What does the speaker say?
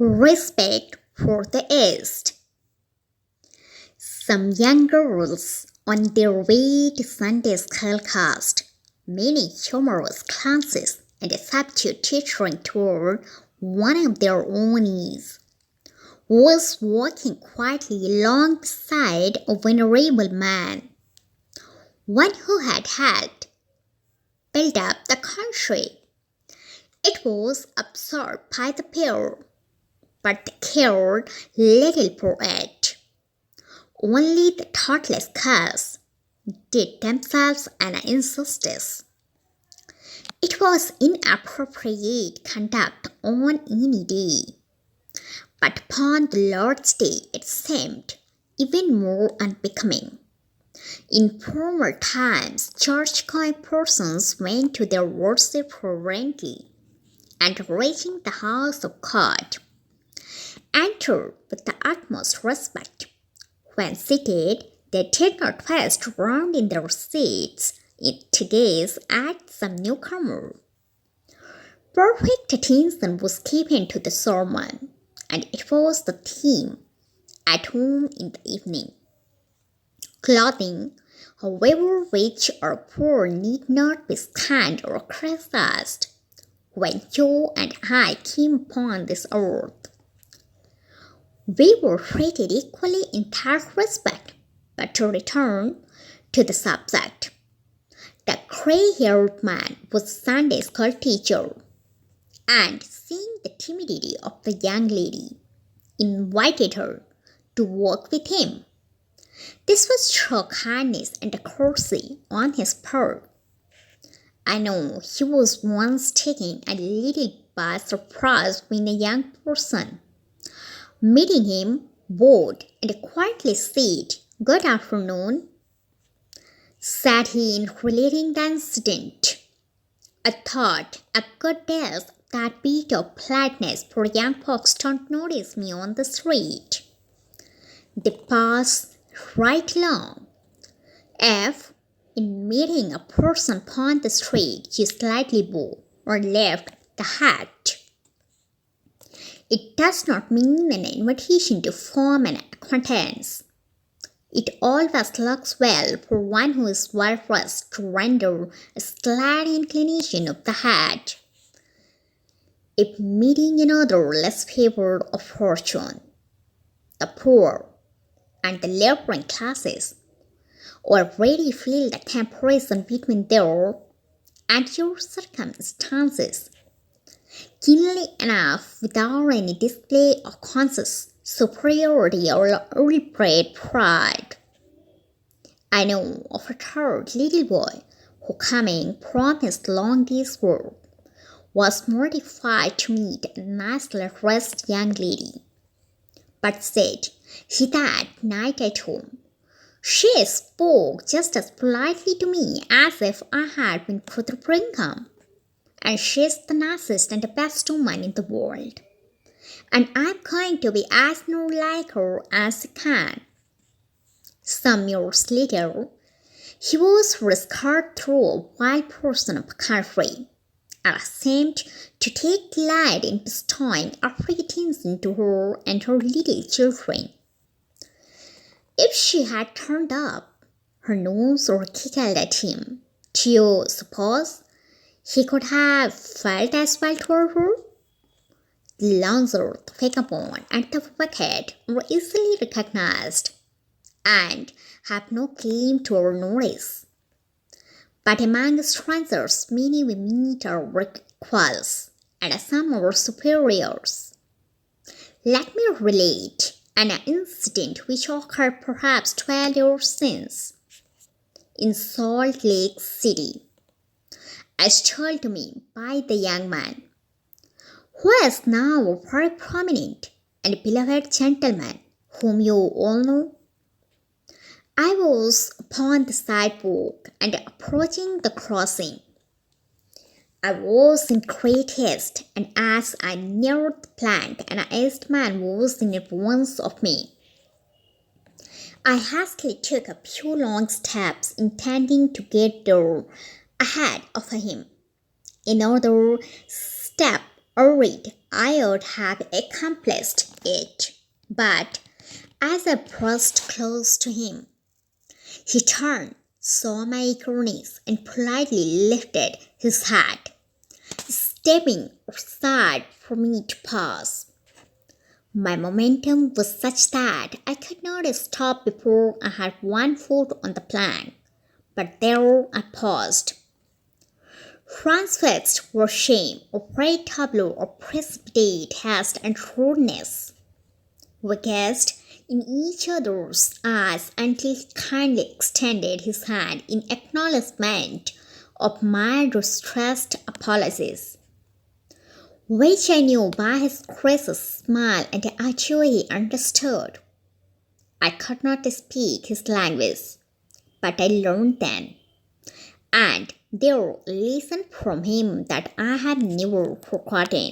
Respect for the East. Some young girls on their way to Sunday school cast many humorous glances and a substitute teaching toward one of their own is, who was walking quietly along beside a venerable man, one who had helped build up the country. It was absorbed by the pair, but they cared little for it. Only the thoughtless curs did themselves an injustice. It was inappropriate conduct on any day, but upon the Lord's Day it seemed even more unbecoming. In former times, church-going persons went to their worship reverently, and reaching the house of God, entered with the utmost respect. When seated, they did not twist round in their seats to gaze at some newcomer. Perfect attention was given to the sermon, and it was the theme, at home in the evening. Clothing, however rich or poor, need not be scant or criticized when you and I came upon this earth. We were treated equally in that respect, but to return to the subject. The grey-haired man was a Sunday school teacher, and seeing the timidity of the young lady, invited her to work with him. This was sheer kindness and courtesy on his part. I know he was once taken a little by surprise when a young person, meeting him, bowed and quietly said, "Good afternoon," said he in relating the incident. I thought I could guess that bit of politeness, for young folks don't notice me on the street. They pass right along. If, in meeting a person upon the street, you slightly bow or lift the hat, it does not mean an invitation to form an acquaintance. It always looks well for one who is well dressed to render a slight inclination of the head. If meeting another less favored of fortune, the poor and the laboring classes already feel the comparison between their and your circumstances keenly enough without any display of conscious superiority or ill-bred pride. I know of a third little boy who, coming from his long day's work, was mortified to meet a nicely dressed young lady, but said he that night at home, "She spoke just as politely to me as if I had been Kuther, and she's the nicest and the best woman in the world, and I'm going to be as near like her as I can." Some years later, he was rescued through a wild person of the country, and seemed to take delight in bestowing every attention to her and her little children. If she had turned up her nose or giggled at him, do you suppose he could have felt as well toward her? The lounger, the vagabond, and the wicked were easily recognized, and have no claim to our notice. But among strangers, many we meet are equals, and some are superiors. Let me relate an incident which occurred perhaps 12 years since, in Salt Lake City, as told to me by the young man, who is now a very prominent and beloved gentleman whom you all know. I was upon the sidewalk and approaching the crossing. I was in great haste, and as I neared the plank, an aged man was in advance of me. I hastily took a few long steps, intending to get there ahead of him. Another step Alright, I would have accomplished it. But as I pressed close to him, he turned, saw my eagerness, and politely lifted his hat, stepping aside for me to pass. My momentum was such that I could not stop before I had one foot on the plank, but there I paused. Transfixed with shame, a great tableau of precipitate haste and rudeness. We gazed in each other's eyes until he kindly extended his hand in acknowledgment of my distressed apologies, which I knew by his gracious smile and I knew he understood. I could not speak his language, but I learned then, and there a lesson from him that I have never forgotten.